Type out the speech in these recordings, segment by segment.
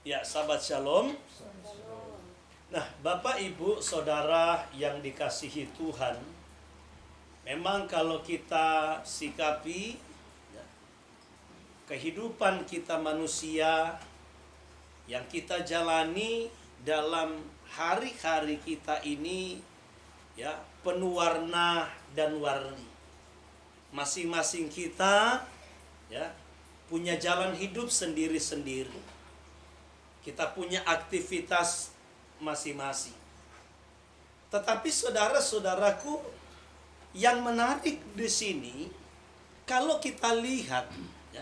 Ya, sahabat Shalom. Nah, Bapak, Ibu, Saudara yang dikasihi Tuhan, memang kalau kita sikapi ya, kehidupan kita manusia yang kita jalani dalam hari-hari kita ini ya, penuh warna dan warni. Masing-masing kita ya punya jalan hidup sendiri-sendiri. Kita punya aktivitas masing-masing. Tetapi saudara-saudaraku, yang menarik di sini, kalau kita lihat, ya,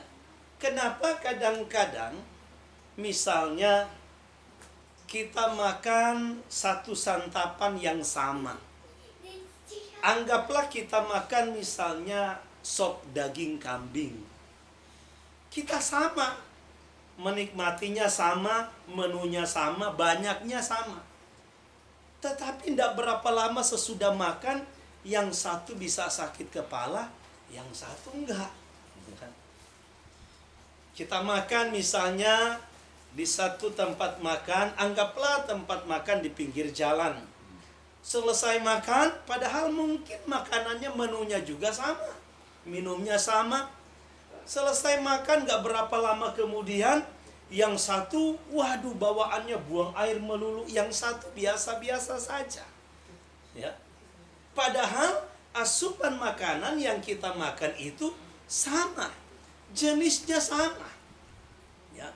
kenapa kadang-kadang, misalnya kita makan satu santapan yang sama. Anggaplah kita makan misalnya sop daging kambing. Kita sama. Menikmatinya sama, menunya sama, banyaknya sama. Tetapi tidak berapa lama sesudah makan, yang satu bisa sakit kepala, yang satu enggak. Kita makan misalnya di satu tempat makan, anggaplah tempat makan di pinggir jalan. Selesai makan, padahal mungkin makanannya, menunya juga sama, minumnya sama. Selesai makan gak berapa lama kemudian, yang satu waduh bawaannya buang air melulu, yang satu biasa-biasa saja. Ya. Padahal asupan makanan yang kita makan itu sama, jenisnya sama. Ya.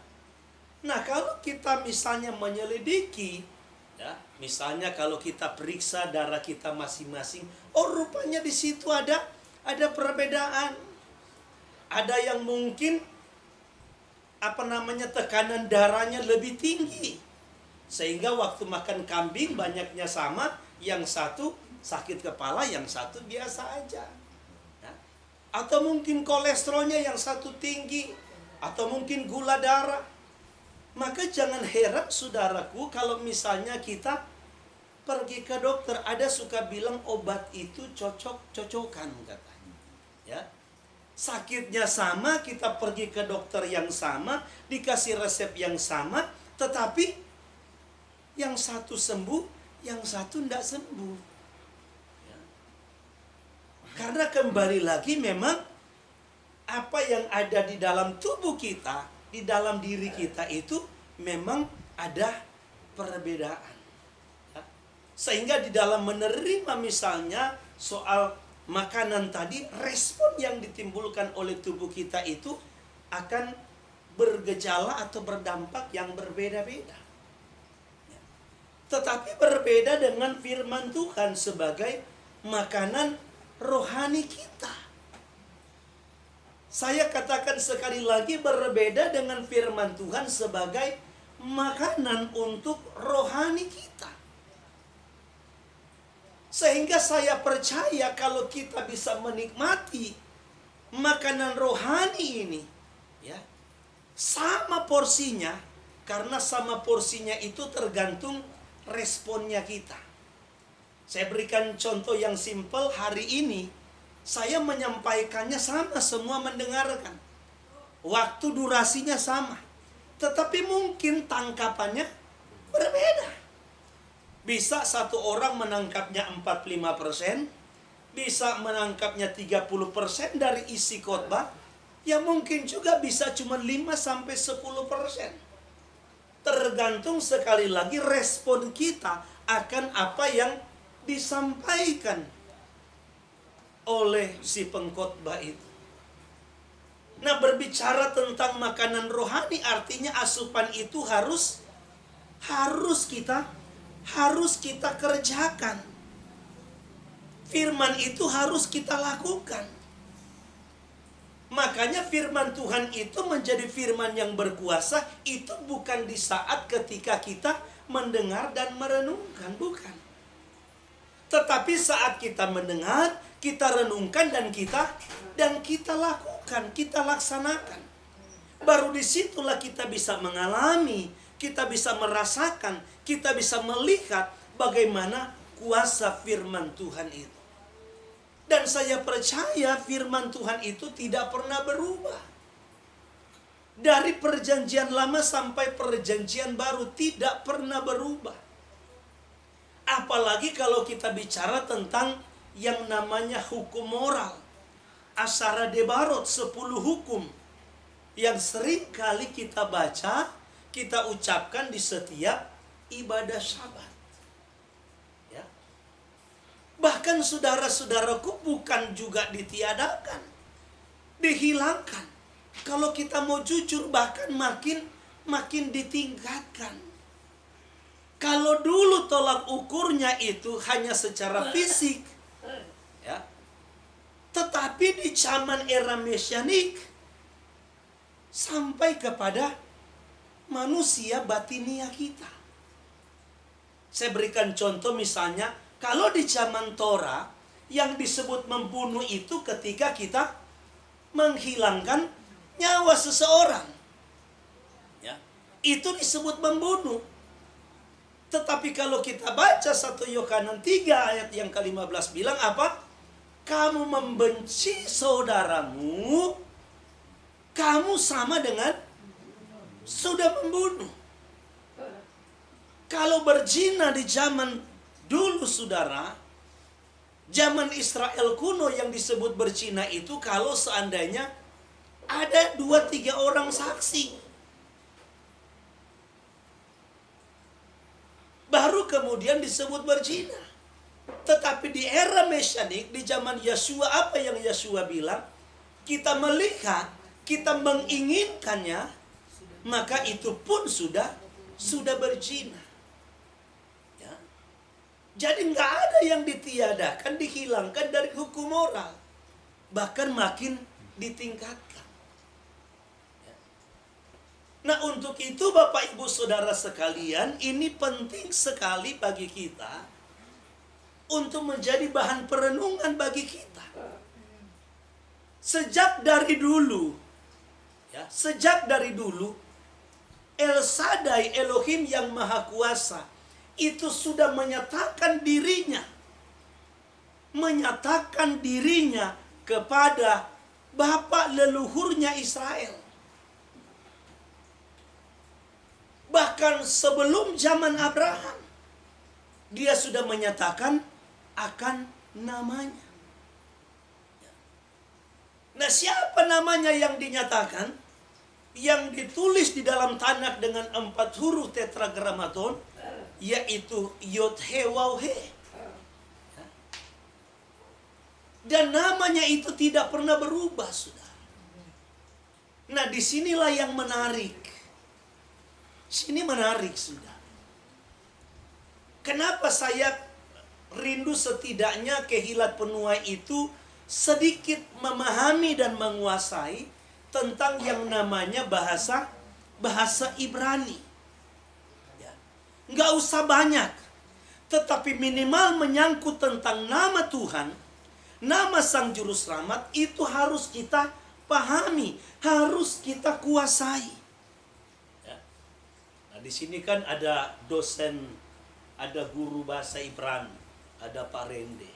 Nah, kalau kita misalnya menyelidiki, ya, misalnya kalau kita periksa darah kita masing-masing, oh rupanya di situ ada perbedaan. Ada yang mungkin tekanan darahnya lebih tinggi, sehingga waktu makan kambing banyaknya sama, yang satu sakit kepala, yang satu biasa aja. Ya. Atau mungkin kolesterolnya yang satu tinggi, atau mungkin gula darah. Maka jangan heran saudaraku kalau misalnya kita pergi ke dokter, ada suka bilang obat itu cocok-cocokan katanya. Ya. Sakitnya sama, kita pergi ke dokter yang sama, dikasih resep yang sama, tetapi yang satu sembuh, yang satu tidak sembuh. Ya. Karena kembali lagi memang apa yang ada di dalam tubuh kita, di dalam diri kita itu memang ada perbedaan. Ya. Sehingga di dalam menerima misalnya soal makanan tadi, respon yang ditimbulkan oleh tubuh kita itu akan bergejala atau berdampak yang berbeda-beda. Tetapi berbeda dengan firman Tuhan sebagai makanan rohani kita. Saya katakan sekali lagi, berbeda dengan firman Tuhan sebagai makanan untuk rohani kita. Sehingga saya percaya kalau kita bisa menikmati makanan rohani ini, ya, sama porsinya, karena sama porsinya itu tergantung responnya kita. Saya berikan contoh yang simpel, hari ini saya menyampaikannya sama, semua mendengarkan. Waktu durasinya sama, tetapi mungkin tangkapannya berbeda. Bisa satu orang menangkapnya 45%, bisa menangkapnya 30% dari isi khotbah, ya mungkin juga bisa cuma 5-10%. Tergantung sekali lagi respon kita akan apa yang disampaikan oleh si pengkhotbah itu. Nah, berbicara tentang makanan rohani artinya asupan itu harus kita kerjakan. Firman itu harus kita lakukan. Makanya firman Tuhan itu menjadi firman yang berkuasa, itu bukan di saat ketika kita mendengar dan merenungkan, bukan. Tetapi saat kita mendengar, kita renungkan dan kita lakukan, kita laksanakan. Baru disitulah kita bisa mengalami, kita bisa merasakan, kita bisa melihat bagaimana kuasa firman Tuhan itu. Dan saya percaya firman Tuhan itu tidak pernah berubah. Dari perjanjian lama sampai perjanjian baru tidak pernah berubah. Apalagi kalau kita bicara tentang yang namanya hukum moral. Asyara Debarot, 10 hukum yang sering kali kita baca, kita ucapkan di setiap ibadah Syabat. Ya. Bahkan saudara-saudaraku bukan juga ditiadakan, dihilangkan. Kalau kita mau jujur bahkan makin ditingkatkan. Kalau dulu tolak ukurnya itu hanya secara fisik, ya. Tetapi di zaman era mesianik sampai kepada manusia batinia kita. Saya berikan contoh misalnya, kalau di zaman Torah yang disebut membunuh itu ketika kita menghilangkan nyawa seseorang, ya, itu disebut membunuh. Tetapi kalau kita baca 1 Yohanan 3 ayat yang ke-15 bilang apa? Kamu membenci saudaramu, kamu sama dengan sudah membunuh. Kalau berzina di zaman dulu saudara, zaman Israel kuno yang disebut berzina itu kalau seandainya ada 2-3 orang saksi, baru kemudian disebut berzina. Tetapi di era mesianik, di zaman Yesua, apa yang Yesua bilang? Kita melihat, kita menginginkannya, maka itu pun sudah berzina. Ya. Jadi nggak ada yang ditiadakan, dihilangkan dari hukum moral, bahkan makin ditingkatkan. Nah, untuk itu Bapak Ibu Saudara sekalian, ini penting sekali bagi kita untuk menjadi bahan perenungan bagi kita. Sejak dari dulu, ya, sejak dari dulu El Shaddai, Elohim yang Maha Kuasa, itu sudah menyatakan dirinya kepada bapak leluhurnya Israel. Bahkan sebelum zaman Abraham, dia sudah menyatakan akan namanya. Nah, siapa namanya yang dinyatakan? Yang ditulis di dalam Tanakh dengan 4 huruf tetragramaton, yaitu Yod He Waw He. Dan namanya itu tidak pernah berubah, saudara. Nah, disinilah yang menarik. Sini menarik, sudah. Kenapa saya rindu setidaknya Kehilat Penuai itu sedikit memahami dan menguasai tentang yang namanya bahasa Ibrani. Ya. Nggak usah banyak, tetapi minimal menyangkut tentang nama Tuhan, nama Sang Juru Selamat, itu harus kita pahami, harus kita kuasai. Di sini kan ada dosen, ada guru bahasa Ibrani, ada Pak Rende.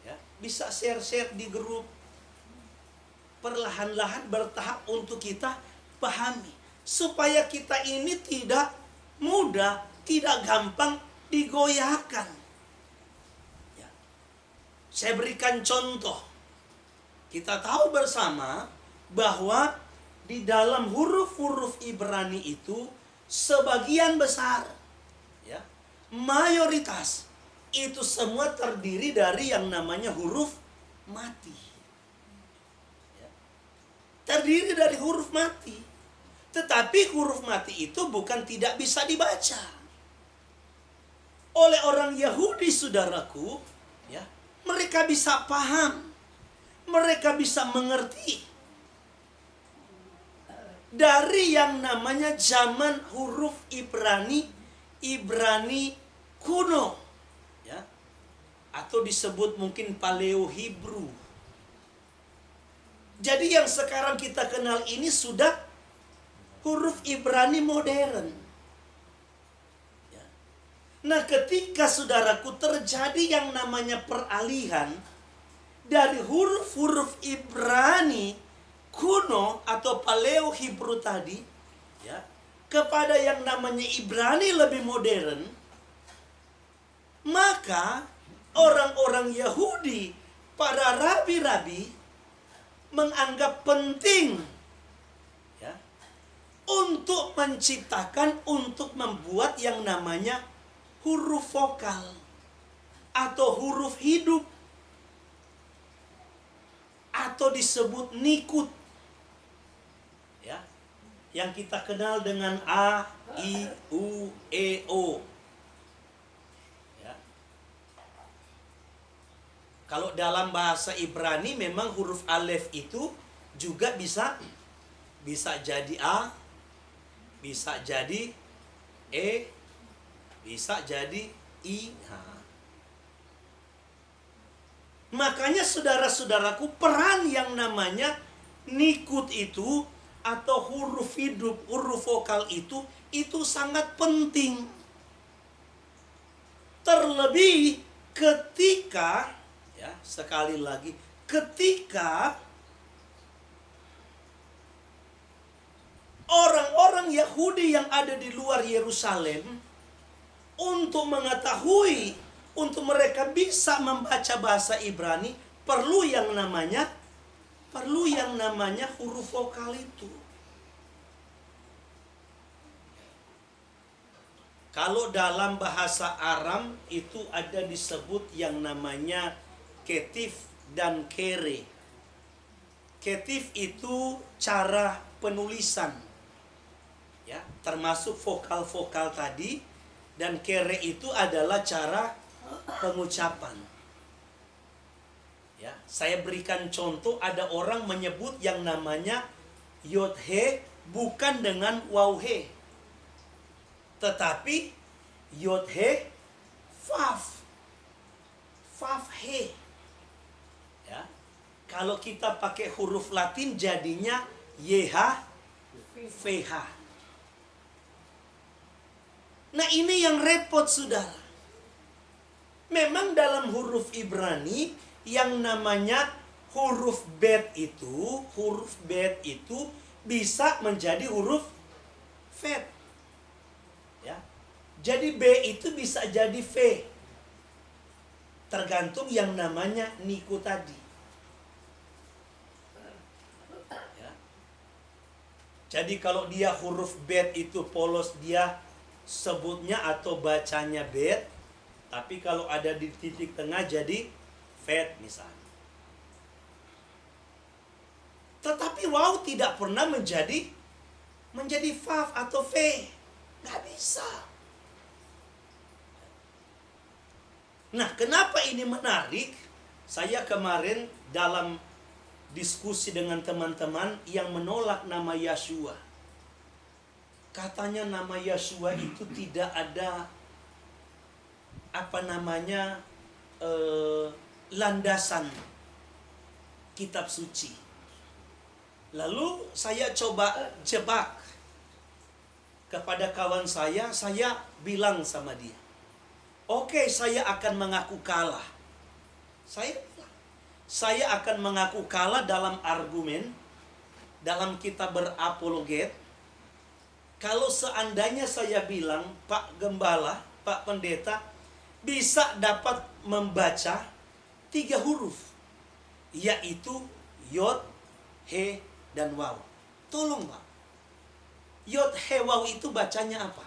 Ya, bisa share-share di grup. Perlahan-lahan bertahap untuk kita pahami. Supaya kita ini tidak mudah, tidak gampang digoyahkan. Ya. Saya berikan contoh. Kita tahu bersama bahwa di dalam huruf-huruf Ibrani itu sebagian besar, ya, mayoritas itu semua terdiri dari yang namanya huruf mati. Ya. Terdiri dari huruf mati. Tetapi huruf mati itu bukan tidak bisa dibaca. Oleh orang Yahudi, saudaraku, ya, mereka bisa paham, mereka bisa mengerti. Dari yang namanya zaman huruf Ibrani kuno, ya, atau disebut mungkin Paleo Hebrew. Jadi yang sekarang kita kenal ini sudah huruf Ibrani modern. Ya. Nah, ketika saudaraku terjadi yang namanya peralihan dari huruf-huruf Ibrani kuno atau Paleo Hebrew tadi, ya, kepada yang namanya Ibrani lebih modern, maka orang-orang Yahudi, para rabi-rabi menganggap penting, ya, untuk menciptakan, untuk membuat yang namanya huruf vokal atau huruf hidup, atau disebut nikut, ya, yang kita kenal dengan A, I, U, E, O. Ya. Kalau dalam bahasa Ibrani memang huruf alef itu juga bisa jadi A, bisa jadi E, bisa jadi I. Nah. Makanya saudara-saudaraku, peran yang namanya nikut itu atau huruf hidup, huruf vokal itu sangat penting. Terlebih ketika, ya, sekali lagi, ketika orang-orang Yahudi yang ada di luar Yerusalem, untuk mengetahui, untuk mereka bisa membaca bahasa Ibrani, perlu yang namanya huruf vokal itu. Kalau dalam bahasa Aram itu ada disebut yang namanya ketif dan kere. Ketif itu cara penulisan, ya, termasuk vokal-vokal tadi. Dan kere itu adalah cara pengucapan. Ya, saya berikan contoh, ada orang menyebut yang namanya yod he bukan dengan waw he, tetapi yod he faf he. Ya, kalau kita pakai huruf Latin jadinya yh vh. Nah, ini yang repot, saudara. Memang dalam huruf Ibrani yang namanya huruf bet itu bisa menjadi huruf fet. Ya. Jadi B itu bisa jadi V. Tergantung yang namanya niku tadi. Ya. Jadi kalau dia huruf bet itu polos, dia sebutnya atau bacanya bet, tapi kalau ada di titik tengah jadi fet misalnya. Tetapi waw tidak pernah menjadi faf atau v, nggak bisa. Nah, kenapa ini menarik? Saya kemarin dalam diskusi dengan teman-teman yang menolak nama Yeshua. Katanya nama Yeshua itu tidak ada landasan kitab suci. Lalu saya coba jebak kepada kawan saya bilang sama dia, oke, saya akan mengaku kalah. Saya akan mengaku kalah dalam argumen, dalam kitab berapologet. Kalau seandainya saya bilang, Pak Gembala, Pak Pendeta, bisa dapat membaca 3 huruf, yaitu yod, he, dan waw. Tolong, Pak. Yod, he, waw itu bacanya apa?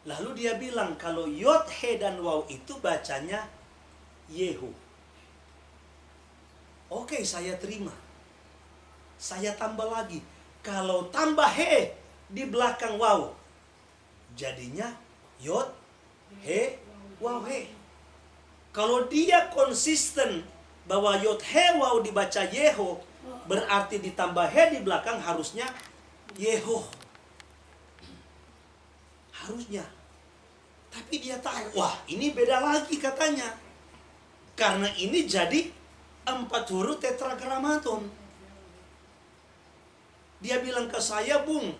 Lalu dia bilang, kalau yod, he, dan waw itu bacanya Yehu. Oke, saya terima. Saya tambah lagi. Kalau tambah he di belakang waw, jadinya yod, he, waw, he. Kalau dia konsisten bahwa yod, he, waw dibaca Yeho, berarti ditambah he di belakang harusnya Yeho. Harusnya. Tapi dia tahu, wah ini beda lagi katanya. Karena ini jadi 4 huruf tetragrammaton. Dia bilang ke saya, Bung,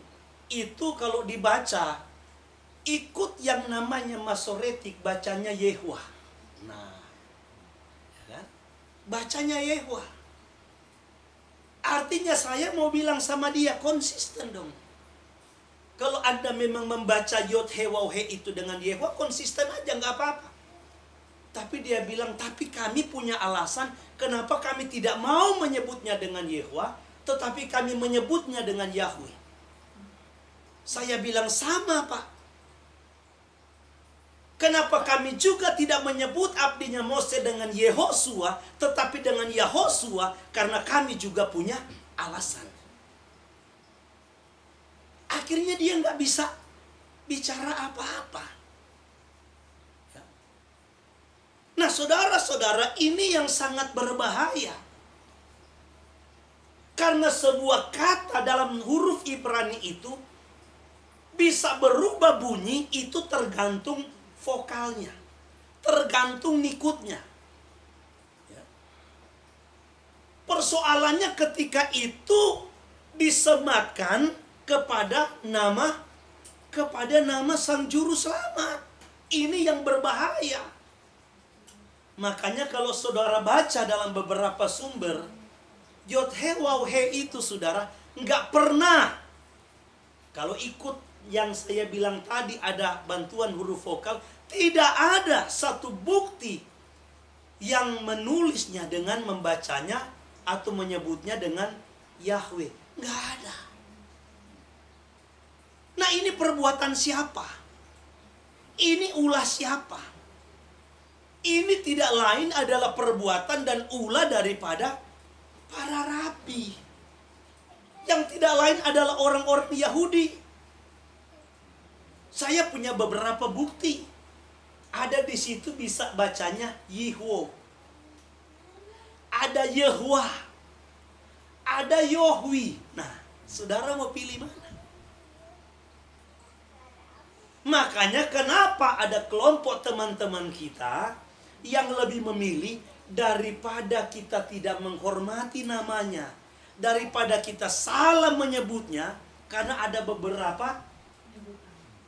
itu kalau dibaca ikut yang namanya Masoretik, bacanya Yehwah. Nah, ya kan? Bacanya Yehwah. Artinya saya mau bilang sama dia, konsisten dong. Kalau Anda memang membaca Yod He Waw He itu dengan Yehwa, konsisten aja, nggak apa-apa. Tapi dia bilang, tapi kami punya alasan kenapa kami tidak mau menyebutnya dengan Yehwa, tetapi kami menyebutnya dengan Yahweh. Saya bilang, sama Pak. Kenapa kami juga tidak menyebut abdinya Mose dengan Yehosua, tetapi dengan Yahosua? Karena kami juga punya alasan. Akhirnya dia nggak bisa bicara apa-apa. Nah, saudara-saudara, ini yang sangat berbahaya. Karena sebuah kata dalam huruf Ibrani itu bisa berubah bunyi, itu tergantung vokalnya, tergantung nikutnya. Persoalannya ketika itu disematkan kepada nama Sang Juru Selamat. Ini yang berbahaya. Makanya kalau saudara baca dalam beberapa sumber, Yod He Waw He itu, saudara, nggak pernah, kalau ikut yang saya bilang tadi ada bantuan huruf vokal, tidak ada satu bukti yang menulisnya dengan membacanya atau menyebutnya dengan Yahweh. Nggak ada. Nah, ini perbuatan siapa? Ini ulah siapa? Ini tidak lain adalah perbuatan dan ulah daripada para rabi. Yang tidak lain adalah orang-orang Yahudi. Saya punya beberapa bukti. Ada di situ bisa bacanya Yihwo. Ada Yehwa. Ada Yohwi. Nah, saudara mau pilih mana? Makanya kenapa ada kelompok teman-teman kita yang lebih memilih daripada kita tidak menghormati namanya, daripada kita salah menyebutnya, karena ada beberapa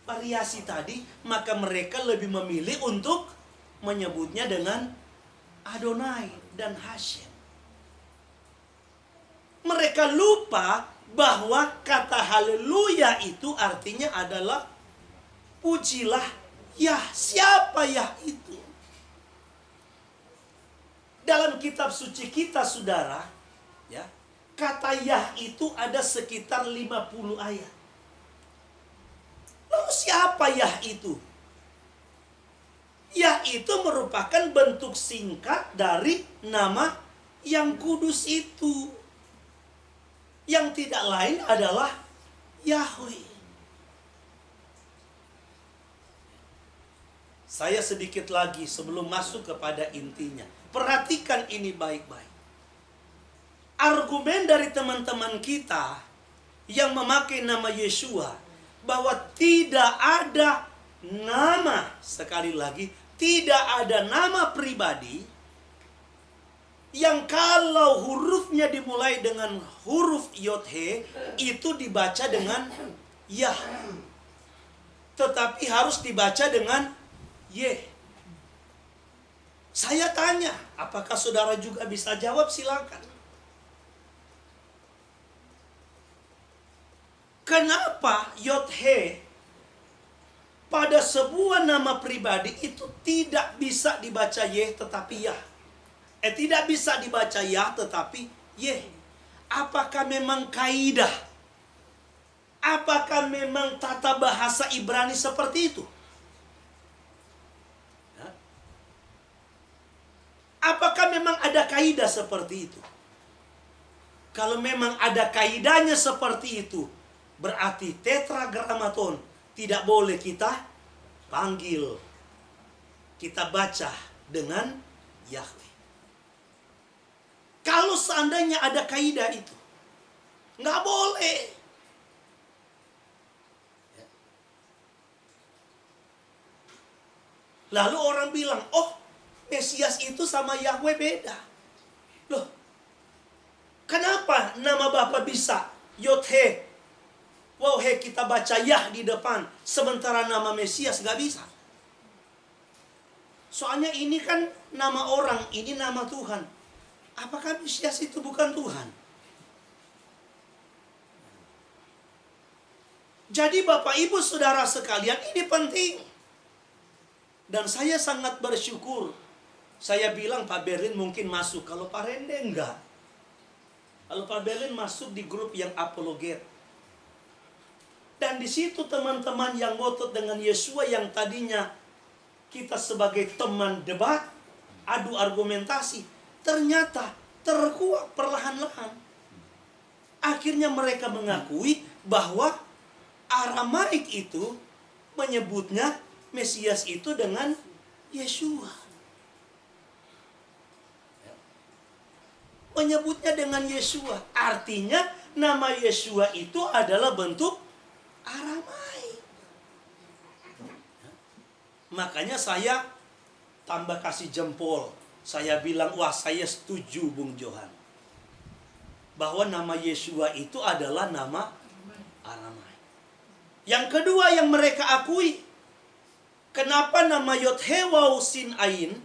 variasi tadi, maka mereka lebih memilih untuk menyebutnya dengan Adonai dan Hashem. Mereka lupa bahwa kata haleluya itu artinya adalah pujilah Yah. Siapa Yah itu? Dalam kitab suci kita, saudara, ya, kata Yah itu ada sekitar 50 ayat. Lalu siapa Yah itu? Yah itu merupakan bentuk singkat dari nama yang kudus itu, yang tidak lain adalah Yahweh. Saya sedikit lagi sebelum masuk kepada intinya. Perhatikan ini baik-baik. Argumen dari teman-teman kita yang memakai nama Yeshua, bahwa tidak ada nama, sekali lagi, tidak ada nama pribadi yang kalau hurufnya dimulai dengan huruf Yod He, itu dibaca dengan Yah. Tetapi harus dibaca dengan Yeh. Saya tanya, apakah saudara juga bisa jawab? Silakan. Kenapa Yod He pada sebuah nama pribadi itu tidak bisa dibaca Yeh tetapi Yah? Tidak bisa dibaca Yah tetapi Yeh. Apakah memang kaidah? Apakah memang tata bahasa Ibrani seperti itu? Apakah memang ada kaidah seperti itu? Kalau memang ada kaidahnya seperti itu, berarti tetragrammaton tidak boleh kita panggil, kita baca dengan Yahweh. Kalau seandainya ada kaidah itu, nggak boleh. Lalu orang bilang, oh, Mesias itu sama Yahweh beda. Loh, kenapa nama Bapa bisa Yod He Waw He kita baca Yah di depan, sementara nama Mesias gak bisa? Soalnya ini kan nama orang, ini nama Tuhan. Apakah Mesias itu bukan Tuhan? Jadi Bapak Ibu Saudara sekalian, ini penting. Dan saya sangat bersyukur. Saya bilang Pak Berlin mungkin masuk, kalau Pak Rende enggak. Kalau Pak Berlin masuk di grup yang apologet. Dan di situ teman-teman yang ngotot dengan Yesua yang tadinya kita sebagai teman debat, adu argumentasi, ternyata terkuak perlahan-lahan. Akhirnya mereka mengakui bahwa Aramaik itu menyebutnya Mesias itu dengan Yesua. Menyebutnya dengan Yesua. Artinya nama Yesua itu adalah bentuk Aramaik. Makanya saya tambah kasih jempol. Saya bilang, wah saya setuju Bung Johan, bahwa nama Yesua itu adalah nama Aramaik. Yang kedua yang mereka akui, kenapa nama Yod-Heh-Waw Sin-Ain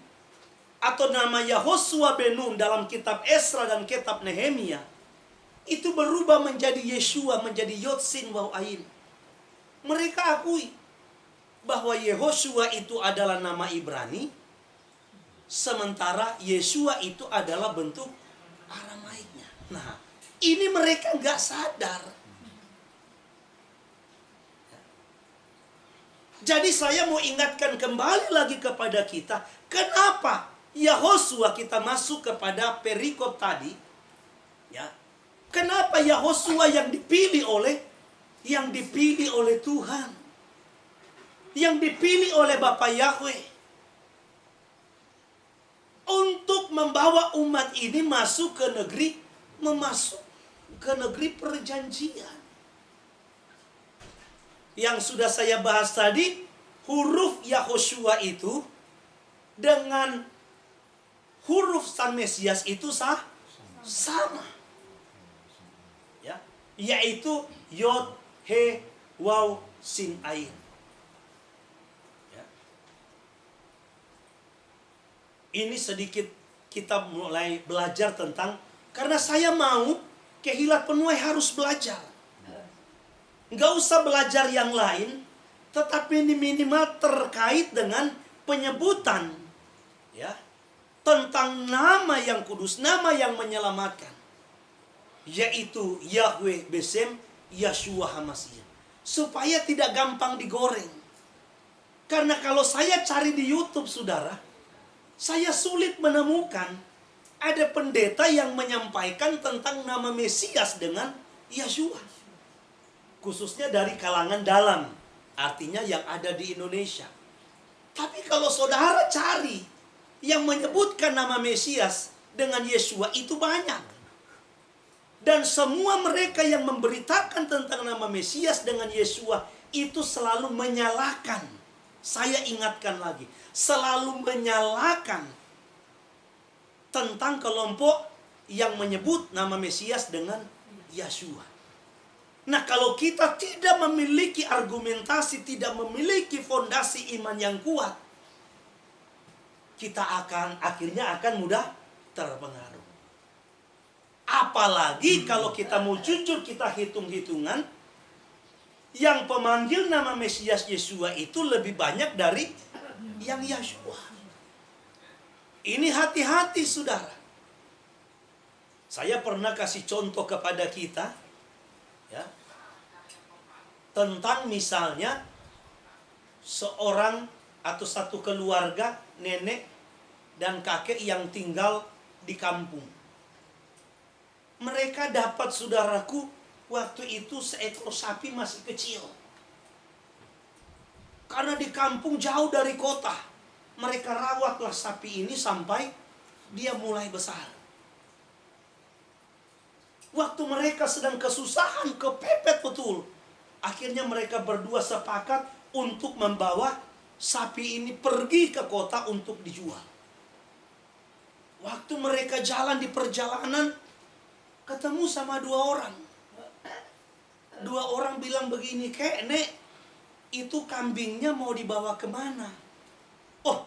atau nama Yahosua ben Nun dalam kitab Esra dan kitab Nehemia itu berubah menjadi Yeshua, menjadi Yod-Sin-Waw-Ain. Mereka akui bahwa Yehoshua itu adalah nama Ibrani, sementara Yeshua itu adalah bentuk Aramaiknya. Nah, ini mereka nggak sadar. Jadi saya mau ingatkan kembali lagi kepada kita, kenapa Yahosua kita masuk kepada perikop tadi, ya. Kenapa Yahosua yang dipilih oleh Tuhan, yang dipilih oleh Bapa Yahweh untuk membawa umat ini masuk ke negeri perjanjian. Yang sudah saya bahas tadi, huruf Yahosua itu dengan huruf Sang Mesias itu sama. Ya, yaitu Yod, He, Waw, Sin, Ain. Ya. Ini sedikit kita mulai belajar tentang, karena saya mau Kehilat Penuai harus belajar. Nggak usah belajar yang lain, tetapi minimal terkait dengan penyebutan, ya, tentang nama yang kudus, nama yang menyelamatkan, yaitu Yahweh Besem Yeshua HaMashiach, supaya tidak gampang digoreng. Karena kalau saya cari di YouTube, saudara, saya sulit menemukan ada pendeta yang menyampaikan tentang nama Mesias dengan Yeshua, khususnya dari kalangan dalam, artinya yang ada di Indonesia. Tapi kalau saudara cari yang menyebutkan nama Mesias dengan Yeshua, itu banyak. Dan semua mereka yang memberitakan tentang nama Mesias dengan Yeshua itu selalu menyalahkan. Saya ingatkan lagi, selalu menyalahkan tentang kelompok yang menyebut nama Mesias dengan Yeshua. Nah, kalau kita tidak memiliki argumentasi, tidak memiliki fondasi iman yang kuat, kita akhirnya akan mudah terpengaruh. Apalagi kalau kita mau jujur, kita hitung-hitungan, yang pemanggil nama Mesias Yeshua itu lebih banyak dari yang Yeshua. Ini hati-hati, saudara. Saya pernah kasih contoh kepada kita, ya, tentang misalnya seorang atau satu keluarga, nenek dan kakek yang tinggal di kampung. Mereka dapat, saudaraku, waktu itu seekor sapi masih kecil. Karena di kampung jauh dari kota, mereka rawatlah sapi ini sampai dia mulai besar. Waktu mereka sedang kesusahan, kepepet betul, akhirnya mereka berdua sepakat untuk membawa sapi ini pergi ke kota untuk dijual. Waktu mereka jalan di perjalanan, ketemu sama dua orang. Dua orang bilang begini, "Kek, Nek, itu kambingnya mau dibawa kemana?" "Oh,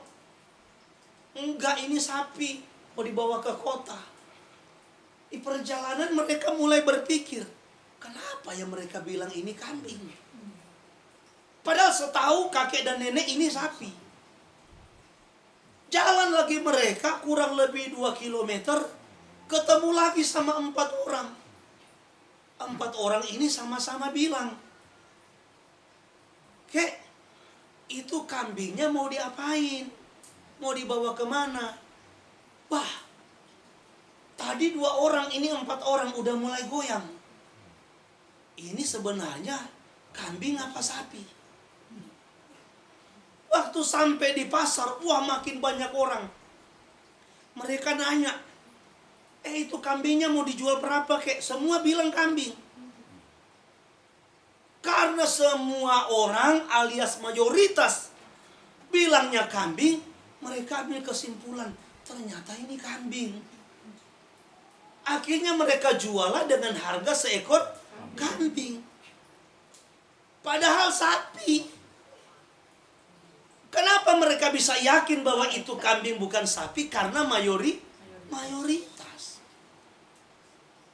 enggak, ini sapi, mau dibawa ke kota." Di perjalanan mereka mulai berpikir, kenapa ya mereka bilang ini kambing? setahu kakek dan nenek ini sapi. Jalan lagi mereka kurang lebih 2 kilometer, ketemu lagi sama 4 orang. 4 orang ini sama-sama bilang, "Kek, itu kambingnya mau diapain? Mau dibawa kemana?" Wah, tadi 2 orang, ini 4 orang udah mulai goyang. Ini sebenarnya kambing apa sapi? Waktu sampai di pasar, wah makin banyak orang. Mereka nanya, itu kambingnya mau dijual berapa kek? Semua bilang kambing. Karena semua orang alias mayoritas bilangnya kambing, mereka ambil kesimpulan, ternyata ini kambing. Akhirnya mereka jualah dengan harga seekor kambing. Padahal sapi. Kenapa mereka bisa yakin bahwa itu kambing bukan sapi? Karena mayoritas.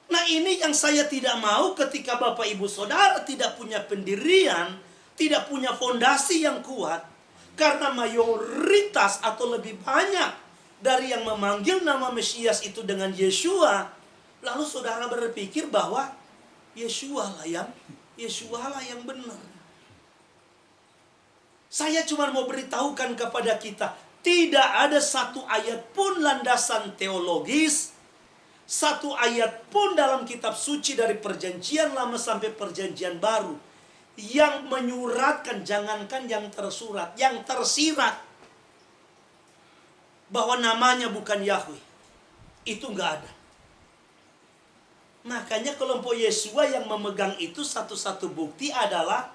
Nah, ini yang saya tidak mau ketika Bapak Ibu Saudara tidak punya pendirian, tidak punya fondasi yang kuat. Karena mayoritas atau lebih banyak dari yang memanggil nama Mesias itu dengan Yeshua, lalu saudara berpikir bahwa Yeshua lah yang benar. Saya cuma mau beritahukan kepada kita, tidak ada satu ayat pun landasan teologis, satu ayat pun dalam kitab suci dari perjanjian lama sampai perjanjian baru yang menyuratkan, jangankan yang tersurat, yang tersirat, bahwa namanya bukan Yahweh. Itu nggak ada. Makanya kelompok Yeshua yang memegang itu satu-satu bukti adalah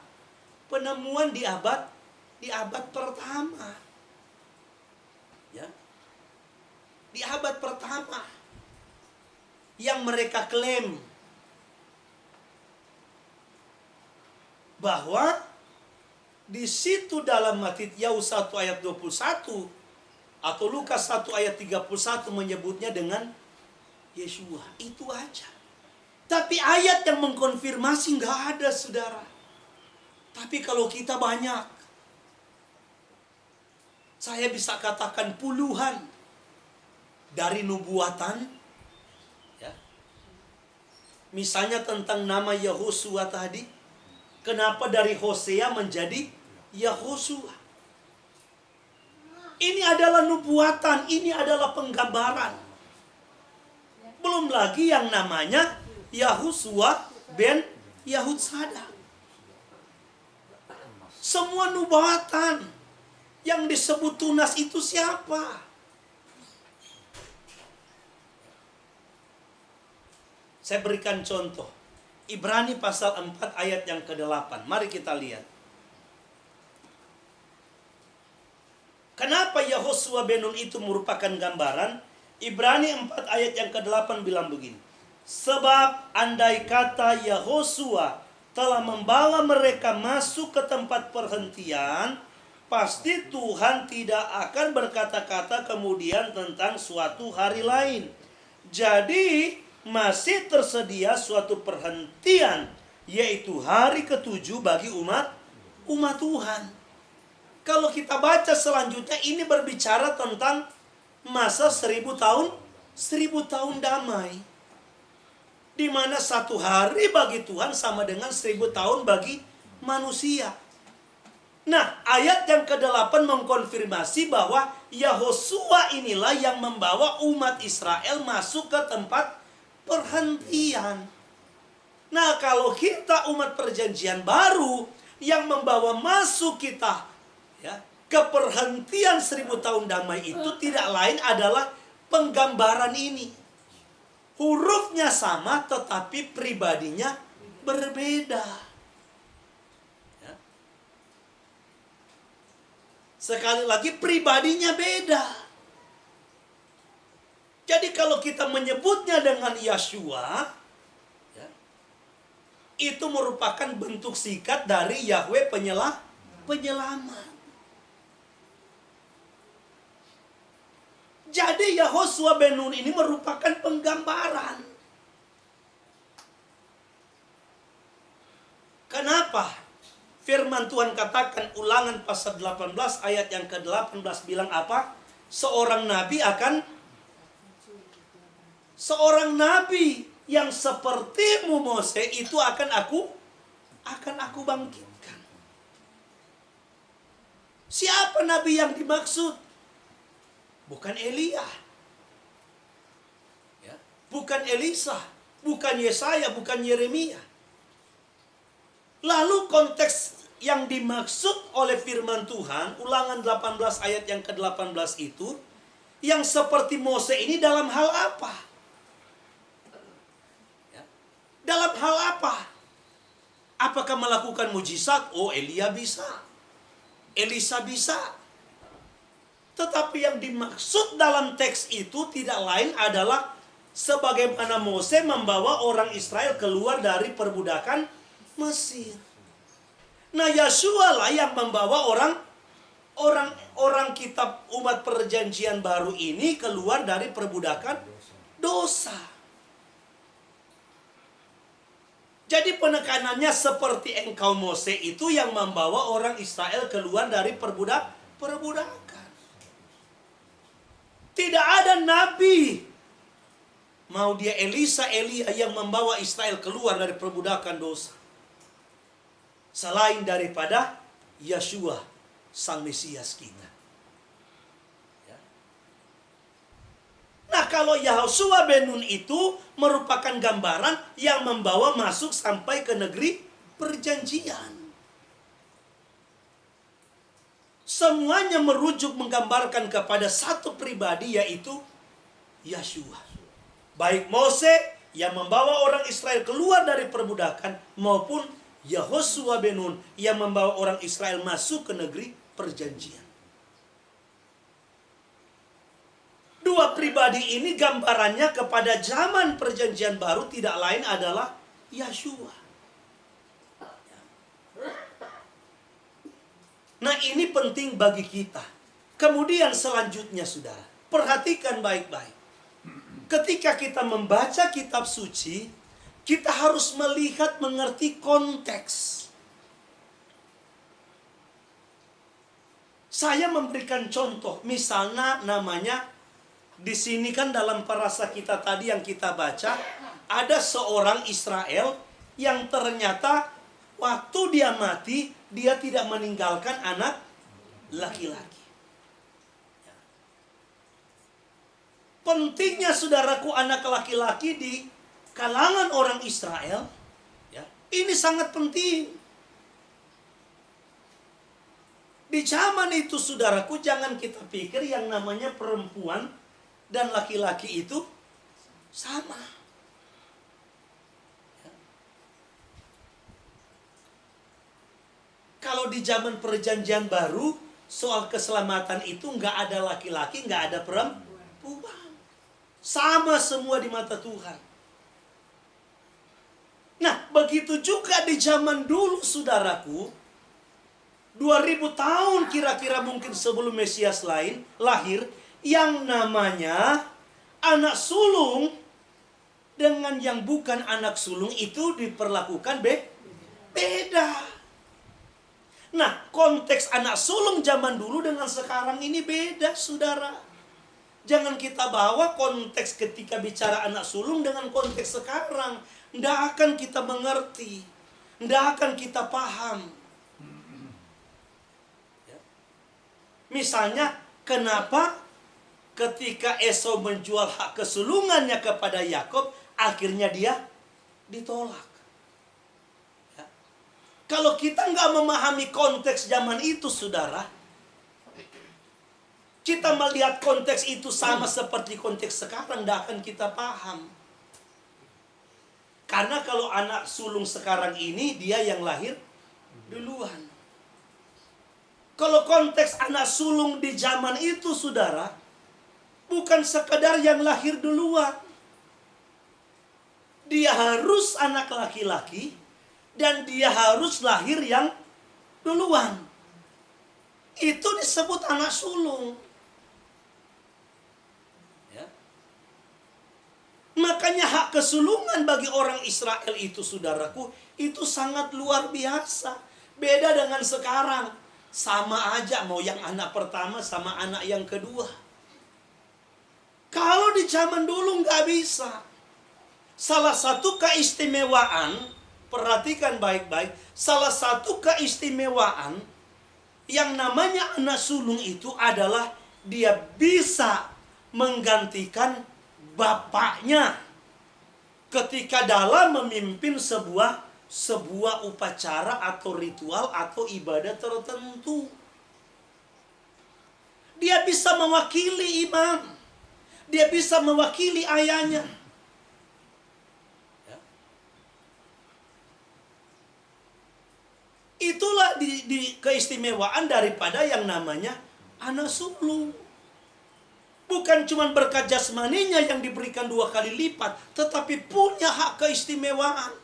penemuan di abad pertama. Ya. Di abad pertama. Yang mereka klaim bahwa di situ dalam Matius 1 ayat 21 atau Lukas 1 ayat 31 menyebutnya dengan Yeshua. Itu aja. Tapi ayat yang mengkonfirmasi nggak ada, saudara. Tapi kalau kita banyak, saya bisa katakan puluhan dari nubuatan, ya. Misalnya tentang nama Yehosua tadi, kenapa dari Hosea menjadi Yehosua? Ini adalah nubuatan, ini adalah penggambaran. Belum lagi yang namanya Yahusua ben Yahutsada. Semua nubuatan yang disebut tunas itu siapa? Saya berikan contoh. Ibrani pasal 4 ayat yang ke-8. Mari kita lihat. Kenapa Yehosua ben Nun itu merupakan gambaran? Ibrani 4 ayat yang ke-8 bilang begini. Sebab andai kata Yehosua telah membawa mereka masuk ke tempat perhentian, pasti Tuhan tidak akan berkata-kata kemudian tentang suatu hari lain. Jadi masih tersedia suatu perhentian, yaitu hari ke-7 bagi umat Tuhan. Kalau kita baca selanjutnya, ini berbicara tentang masa 1000 tahun damai. Di mana satu hari bagi Tuhan sama dengan 1000 tahun bagi manusia. Nah, ayat yang ke-8 mengkonfirmasi bahwa Yehosua inilah yang membawa umat Israel masuk ke tempat perhentian. Nah, kalau kita umat perjanjian baru yang membawa masuk kita, ya, ke perhentian 1000 tahun damai itu tidak lain adalah penggambaran ini. Hurufnya sama tetapi pribadinya berbeda. Ya. Sekali lagi pribadinya beda. Jadi kalau kita menyebutnya dengan Yeshua, ya, itu merupakan bentuk singkat dari Yahweh penyelamat. Jadi Yehosua ben Nun ini merupakan penggambaran. Kenapa? Firman Tuhan katakan, Ulangan pasal 18 ayat yang ke-18 bilang apa? Seorang nabi yang sepertimu Mose itu akan aku bangkitkan. Siapa nabi yang dimaksud? Bukan Elia, ya, bukan Elisa, bukan Yesaya, bukan Yeremia. Lalu konteks yang dimaksud oleh firman Tuhan, Ulangan 18 ayat yang ke-18 itu, yang seperti Mose ini dalam hal apa? Ya. Dalam hal apa? Apakah melakukan mujizat? Oh, Elia bisa. Elisa bisa. Tetapi yang dimaksud dalam teks itu tidak lain adalah sebagaimana Mose membawa orang Israel keluar dari perbudakan Mesir. Nah, Yosua lah yang membawa orang kitab umat perjanjian baru ini keluar dari perbudakan dosa. Jadi penekanannya seperti engkau Mose itu yang membawa orang Israel keluar dari perbudakan. Tidak ada nabi, mau dia Elisa, Elia, yang membawa Israel keluar dari perbudakan dosa, selain daripada Yeshua, Sang Mesias kita. Ya. Nah, kalau Yahosua ben Nun itu merupakan gambaran yang membawa masuk sampai ke negeri perjanjian. Semuanya merujuk menggambarkan kepada satu pribadi, yaitu Yeshua. Baik Mose yang membawa orang Israel keluar dari perbudakan, maupun Yahosua ben Nun yang membawa orang Israel masuk ke negeri perjanjian. Dua pribadi ini gambarannya kepada zaman perjanjian baru tidak lain adalah Yeshua. Nah, ini penting bagi kita. Kemudian selanjutnya, saudara, perhatikan baik-baik. Ketika kita membaca kitab suci, kita harus melihat, mengerti konteks. Saya memberikan contoh, misalnya namanya, di sini kan dalam parasa kita tadi yang kita baca, ada seorang Israel yang ternyata waktu dia mati, dia tidak meninggalkan anak laki-laki. Pentingnya, saudaraku, anak laki-laki di kalangan orang Israel, ya, ini sangat penting. Di zaman itu, saudaraku, jangan kita pikir yang namanya perempuan dan laki-laki itu sama. Kalau di zaman perjanjian baru, soal keselamatan itu nggak ada laki-laki, nggak ada perempuan. Sama semua di mata Tuhan. Nah, begitu juga di zaman dulu, saudaraku, 2000 tahun kira-kira mungkin sebelum Mesias lahir, yang namanya anak sulung dengan yang bukan anak sulung itu diperlakukan beda. Nah, konteks anak sulung zaman dulu dengan sekarang ini beda, saudara. Jangan kita bawa konteks ketika bicara anak sulung dengan konteks sekarang. Tidak akan kita mengerti. Tidak akan kita paham. Misalnya, kenapa ketika Esau menjual hak kesulungannya kepada Yakob, akhirnya dia ditolak. Kalau kita nggak memahami konteks zaman itu, saudara, kita melihat konteks itu sama seperti konteks sekarang, tidak akan kita paham. Karena kalau anak sulung sekarang ini, dia yang lahir duluan. Kalau konteks anak sulung di zaman itu, saudara, bukan sekedar yang lahir duluan. Dia harus anak laki-laki, dan dia harus lahir yang duluan. Itu disebut anak sulung. Ya. Makanya hak kesulungan bagi orang Israel itu, saudaraku, itu sangat luar biasa. Beda dengan sekarang. Sama aja mau yang anak pertama sama anak yang kedua. Kalau di zaman dulu nggak bisa. Salah satu keistimewaan, perhatikan baik-baik, salah satu keistimewaan yang namanya anak sulung itu adalah dia bisa menggantikan bapaknya ketika dalam memimpin sebuah upacara atau ritual atau ibadah tertentu. Dia bisa mewakili imam. Dia bisa mewakili ayahnya. Ya. Itulah di keistimewaan daripada yang namanya anak sulung. Bukan cuma berkat jasmaninya yang diberikan 2 kali lipat, tetapi punya hak keistimewaan.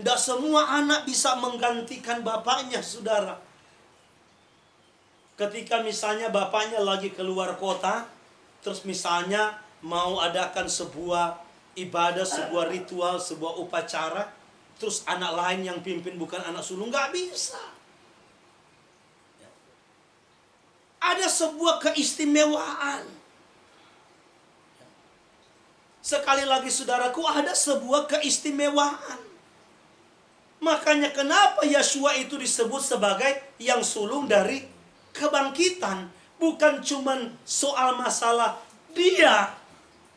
Tidak semua anak bisa menggantikan bapaknya, saudara. Ketika misalnya bapaknya lagi keluar kota, terus misalnya mau adakan sebuah ibadah, sebuah ritual, sebuah upacara, terus anak lain yang pimpin bukan anak sulung, nggak bisa. Ada sebuah keistimewaan. Sekali lagi saudaraku, ada sebuah keistimewaan. Makanya kenapa Yeshua itu disebut sebagai yang sulung dari kebangkitan. Bukan cuma soal masalah dia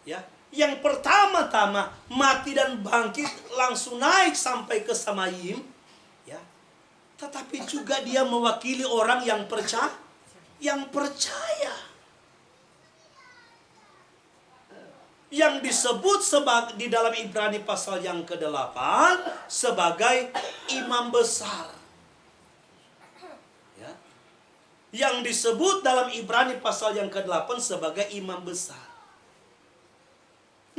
ya, yang pertama-tama mati dan bangkit langsung naik sampai ke Samayim ya. Tetapi juga dia mewakili orang yang percaya. Yang disebut di dalam Ibrani pasal yang ke-8 sebagai imam besar. Ya. Yang disebut dalam Ibrani pasal yang ke-8 sebagai imam besar.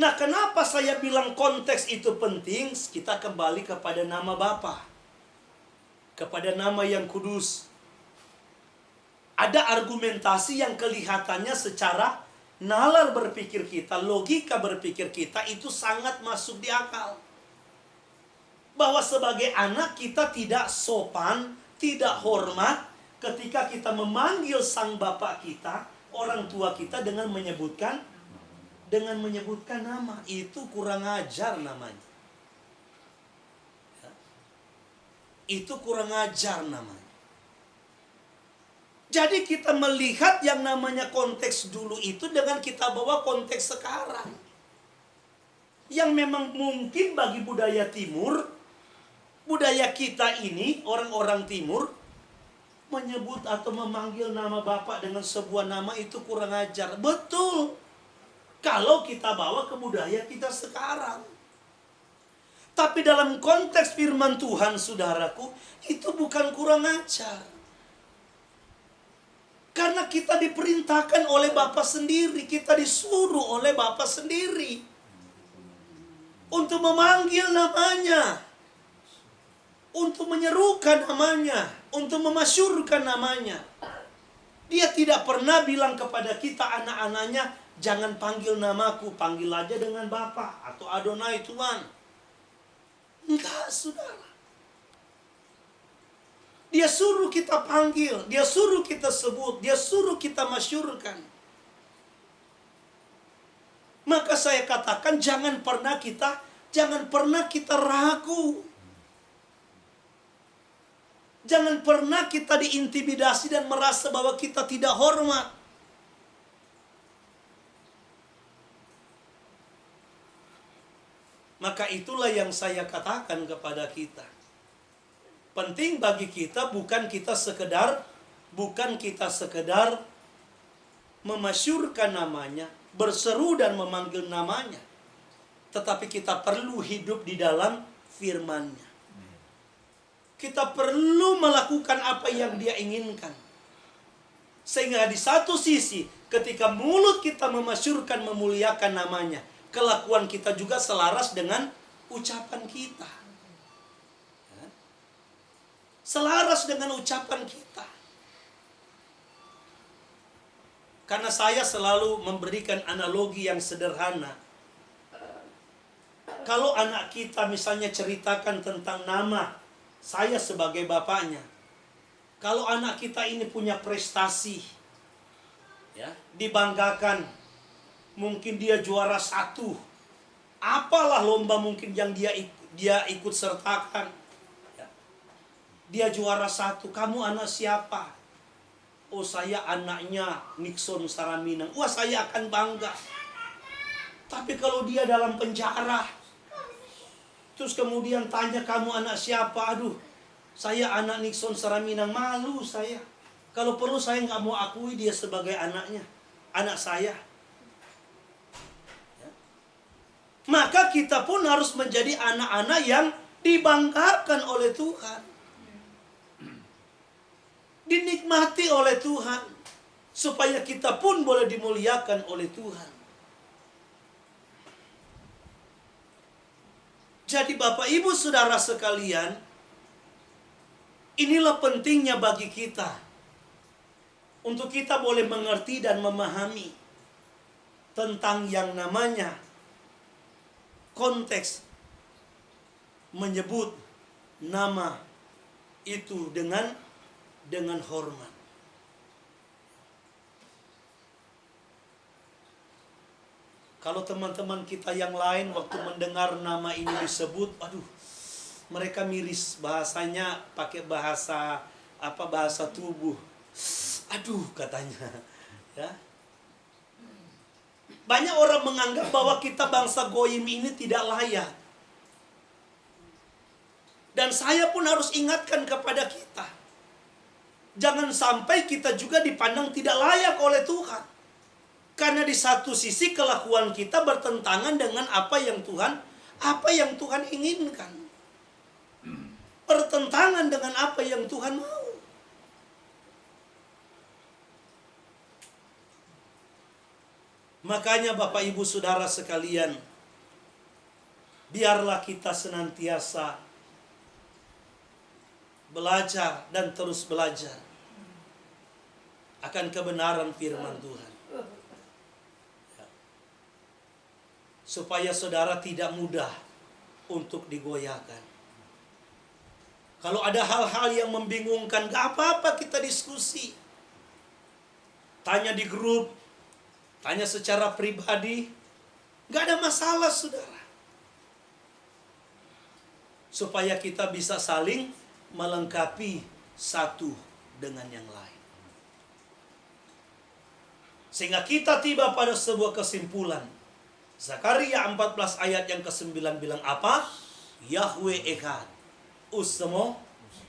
Nah, kenapa saya bilang konteks itu penting? Kita kembali kepada nama Bapa, kepada nama yang kudus. Ada argumentasi yang kelihatannya secara nalar berpikir kita, logika berpikir kita itu sangat masuk di akal. Bahwa sebagai anak kita tidak sopan, tidak hormat ketika kita memanggil sang bapak kita, orang tua kita dengan menyebutkan nama. Itu kurang ajar namanya. Itu kurang ajar namanya. Jadi kita melihat yang namanya konteks dulu itu dengan kita bawa konteks sekarang. Yang memang mungkin bagi budaya timur, budaya kita ini, orang-orang timur, menyebut atau memanggil nama bapak dengan sebuah nama itu kurang ajar. Betul. Kalau kita bawa ke budaya kita sekarang. Tapi dalam konteks firman Tuhan, saudaraku, itu bukan kurang ajar. Karena kita diperintahkan oleh Bapa sendiri, kita disuruh oleh Bapa sendiri untuk memanggil namanya, untuk menyerukan namanya, untuk memasyurkan namanya. Dia tidak pernah bilang kepada kita anak-anaknya, jangan panggil namaku, panggil aja dengan Bapa atau Adonai Tuhan. Enggak, saudara. Dia suruh kita panggil, dia suruh kita sebut, dia suruh kita masyurkan. Maka saya katakan jangan pernah kita ragu. Jangan pernah kita diintimidasi dan merasa bahwa kita tidak hormat. Maka itulah yang saya katakan kepada kita. Penting bagi kita bukan kita sekedar memasyurkan namanya, berseru dan memanggil namanya. Tetapi kita perlu hidup di dalam firman-Nya. Kita perlu melakukan apa yang Dia inginkan. Sehingga di satu sisi ketika mulut kita memasyurkan, memuliakan namanya, kelakuan kita juga selaras dengan ucapan kita. Selaras dengan ucapan kita. Karena saya selalu memberikan analogi yang sederhana. Kalau anak kita misalnya ceritakan tentang nama saya sebagai bapaknya, Kalau anak kita ini punya prestasi, ya, dibanggakan, mungkin dia juara 1, apalah lomba mungkin yang dia ikut sertakan, ya. Dia juara 1, kamu anak siapa? Oh, saya anaknya Nixon Saraminang. Wah, saya akan bangga. Tapi kalau dia dalam penjara, terus kemudian tanya, kamu anak siapa? Aduh, saya anak Nixon Saraminang, malu saya. Kalau perlu saya nggak mau akui dia sebagai anaknya, anak saya. Ya. Maka kita pun harus menjadi anak-anak yang dibanggakan oleh Tuhan, dinikmati oleh Tuhan, supaya kita pun boleh dimuliakan oleh Tuhan. Jadi Bapak Ibu Saudara sekalian, inilah pentingnya bagi kita untuk kita boleh mengerti dan memahami tentang yang namanya konteks menyebut nama itu dengan hormat. Kalau teman-teman kita yang lain waktu mendengar nama ini disebut, aduh, mereka miris, bahasanya pakai bahasa tubuh. Aduh, katanya. Ya. Banyak orang menganggap bahwa kita bangsa Goyim ini tidak layak. Dan saya pun harus ingatkan kepada kita, jangan sampai kita juga dipandang tidak layak oleh Tuhan. Karena di satu sisi kelakuan kita bertentangan dengan apa yang Tuhan inginkan. Bertentangan dengan apa yang Tuhan mau. Makanya Bapak Ibu Saudara sekalian, biarlah kita senantiasa belajar dan terus belajar akan kebenaran firman Tuhan. Supaya saudara tidak mudah untuk digoyahkan. Kalau ada hal-hal yang membingungkan, gak apa-apa kita diskusi. Tanya di grup, tanya secara pribadi, gak ada masalah saudara. Supaya kita bisa saling melengkapi satu dengan yang lain. Sehingga kita tiba pada sebuah kesimpulan. Zakaria 14 ayat yang ke-9 bilang apa? Yahweh Echad. Usmo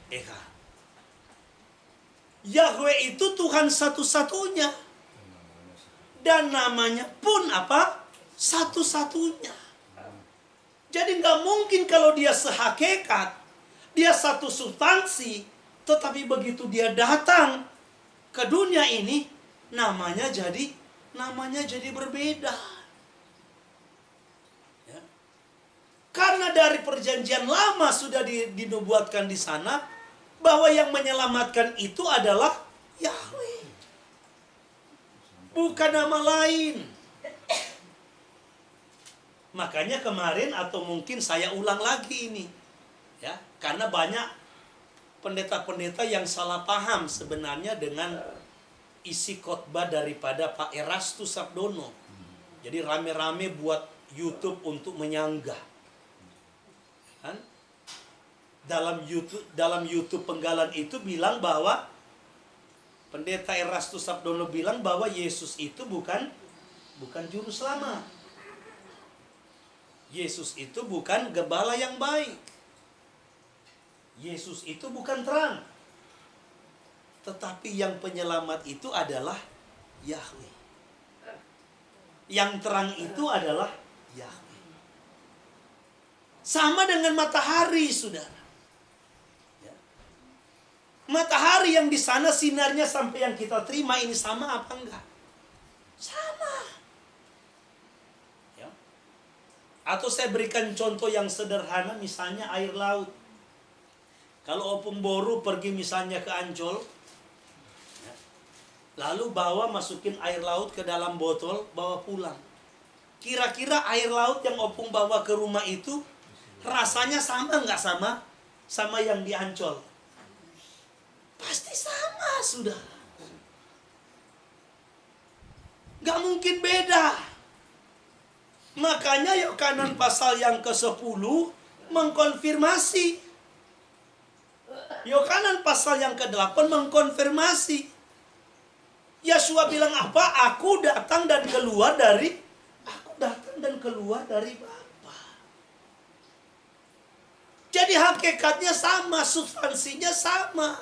Echad. Yahweh itu Tuhan satu-satunya. Dan namanya pun apa? Satu-satunya. Jadi nggak mungkin kalau dia sehakikat, dia satu substansi, tetapi begitu dia datang ke dunia ini, namanya jadi berbeda. Karena dari perjanjian lama sudah dinubuatkan di sana bahwa yang menyelamatkan itu adalah Yahweh, bukan nama lain. Makanya kemarin atau mungkin saya ulang lagi ini, ya, karena banyak pendeta-pendeta yang salah paham sebenarnya dengan isi khotbah daripada Pak Erastus Sabdono. Jadi rame-rame buat YouTube untuk menyanggah. Kan? Dalam YouTube penggalan itu bilang bahwa pendeta Erastus Sabdono bilang bahwa Yesus itu bukan juru selamat. Yesus itu bukan gembala yang baik. Yesus itu bukan terang. Tetapi yang penyelamat itu adalah Yahweh. Yang terang itu adalah Yahweh. Sama dengan matahari, saudara. Ya. Matahari yang di sana sinarnya sampai yang kita terima ini sama apa enggak? Sama. Ya. Atau saya berikan contoh yang sederhana, misalnya air laut. Kalau Opung Boru pergi misalnya ke Ancol, ya, lalu masukin air laut ke dalam botol, bawa pulang. Kira-kira air laut yang Opung bawa ke rumah itu rasanya sama nggak sama yang di Ancol? Pasti sama, sudah. Gak mungkin beda. Makanya Yohanan pasal yang ke-10 mengkonfirmasi. Yohanan pasal yang ke-8 mengkonfirmasi. Yesua bilang apa? Aku datang dan keluar dari Bapa. Jadi hakikatnya sama, substansinya sama.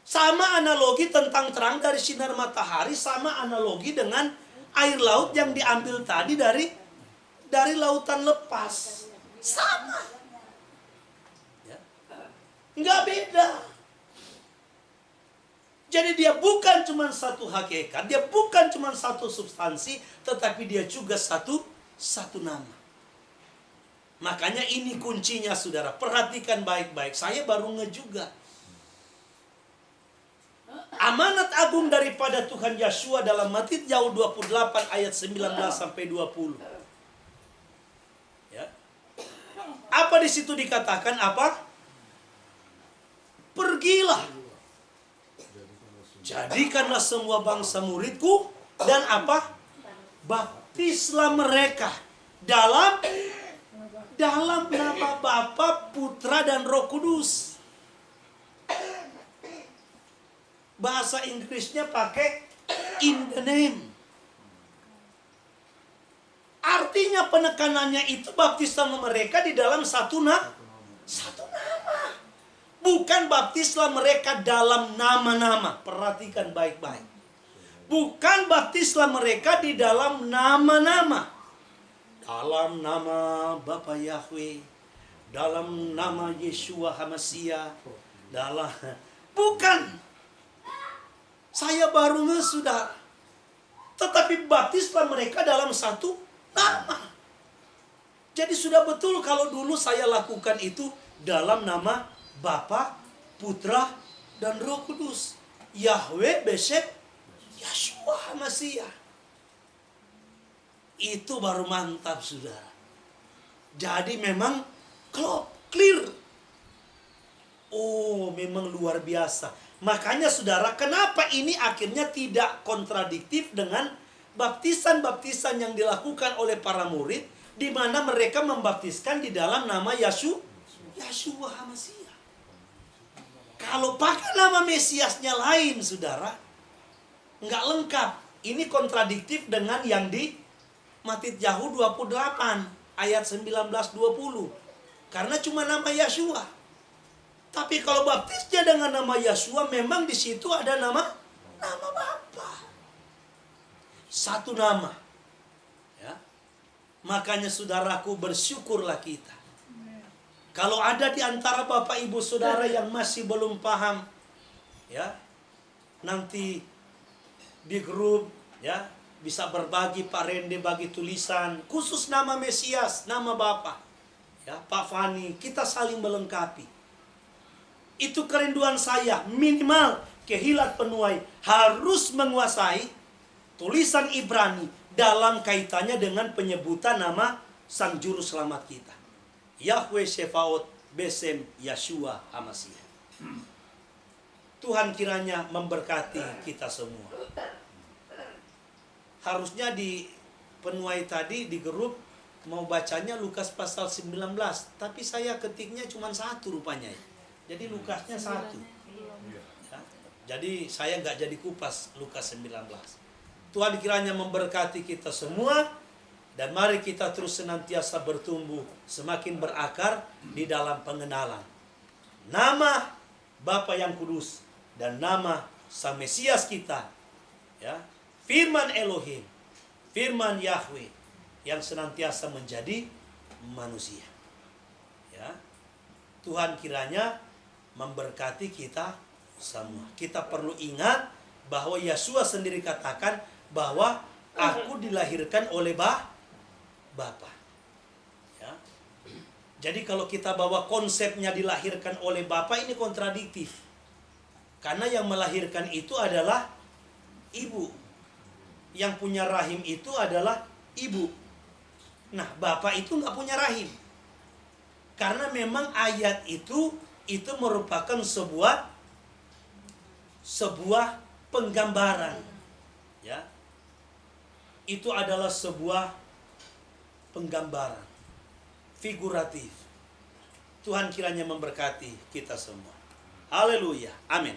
Sama analogi tentang terang dari sinar matahari, sama analogi dengan air laut yang diambil tadi dari lautan lepas. Sama. Ya. Nggak beda. Jadi dia bukan cuma satu hakikat, dia bukan cuma satu substansi, tetapi dia juga satu nama. Makanya ini kuncinya, saudara. Perhatikan baik-baik. Saya baru juga. Amanat agung daripada Tuhan Yesua dalam Matius 28 ayat 19 sampai 20. Ya. Apa di situ dikatakan apa? Pergilah. Jadikanlah semua bangsa muridku dan apa? Baptislah mereka dalam nama Bapa, Putra dan Roh Kudus. Bahasa Inggrisnya pakai in the name. Artinya penekanannya itu baptislah mereka di dalam satu nama. Bukan baptislah mereka dalam nama-nama. Perhatikan baik-baik. Bukan baptislah mereka di dalam nama-nama. Dalam nama Bapa Yahweh, dalam nama Yeshua HaMasiah, bukan. Saya baru saudara. Tetapi baptislah mereka dalam satu nama. Jadi sudah betul kalau dulu saya lakukan itu dalam nama Bapa, Putra, dan Roh Kudus. Yahweh Besek Yeshua HaMasiah. Itu baru mantap, saudara. Jadi memang clear. Oh, memang luar biasa. Makanya saudara, kenapa ini akhirnya tidak kontradiktif dengan baptisan-baptisan yang dilakukan oleh para murid, di mana mereka membaptiskan di dalam nama Yeshua HaMasiah. Kalau pakai nama Mesiasnya lain, saudara, nggak lengkap. Ini kontradiktif dengan yang di Matius 28 ayat 19-20. Karena cuma nama Yeshua. Tapi kalau baptisnya dengan nama Yeshua, memang di situ ada nama Bapa. Satu nama. Ya. Makanya saudaraku, bersyukurlah kita. Kalau ada di antara Bapak Ibu Saudara yang masih belum paham, ya, nanti di grup, ya, bisa berbagi, Pak Rende bagi tulisan khusus nama Mesias, nama Bapa. Ya, Pak Fani, kita saling melengkapi. Itu kerinduan saya, minimal Kehilat Penuai harus menguasai tulisan Ibrani dalam kaitannya dengan penyebutan nama Sang Juru Selamat kita. Yahweh Shefaot Besem Yeshua HaMasiah. Tuhan kiranya memberkati kita semua. Harusnya di Penuai tadi di grup mau bacanya Lukas pasal 19, tapi saya ketiknya cuma satu rupanya. Jadi Lukasnya satu. Ya. Jadi saya nggak jadi kupas Lukas 19. Tuhan kiranya memberkati kita semua. Dan mari kita terus senantiasa bertumbuh, semakin berakar di dalam pengenalan nama Bapa yang kudus dan nama Sang Mesias kita. Ya. Firman Elohim, firman Yahweh yang senantiasa menjadi manusia. Ya. Tuhan kiranya memberkati kita semua. Kita perlu ingat bahwa Yesua sendiri katakan bahwa aku dilahirkan oleh Bapa. Ya. Jadi kalau kita bawa konsepnya dilahirkan oleh Bapa, ini kontradiktif. Karena yang melahirkan itu adalah ibu. Yang punya rahim itu adalah ibu. Nah, Bapa itu nggak punya rahim. Karena memang ayat itu itu merupakan sebuah penggambaran, ya. Itu adalah sebuah penggambaran figuratif. Tuhan kiranya memberkati kita semua. Haleluya. Amin.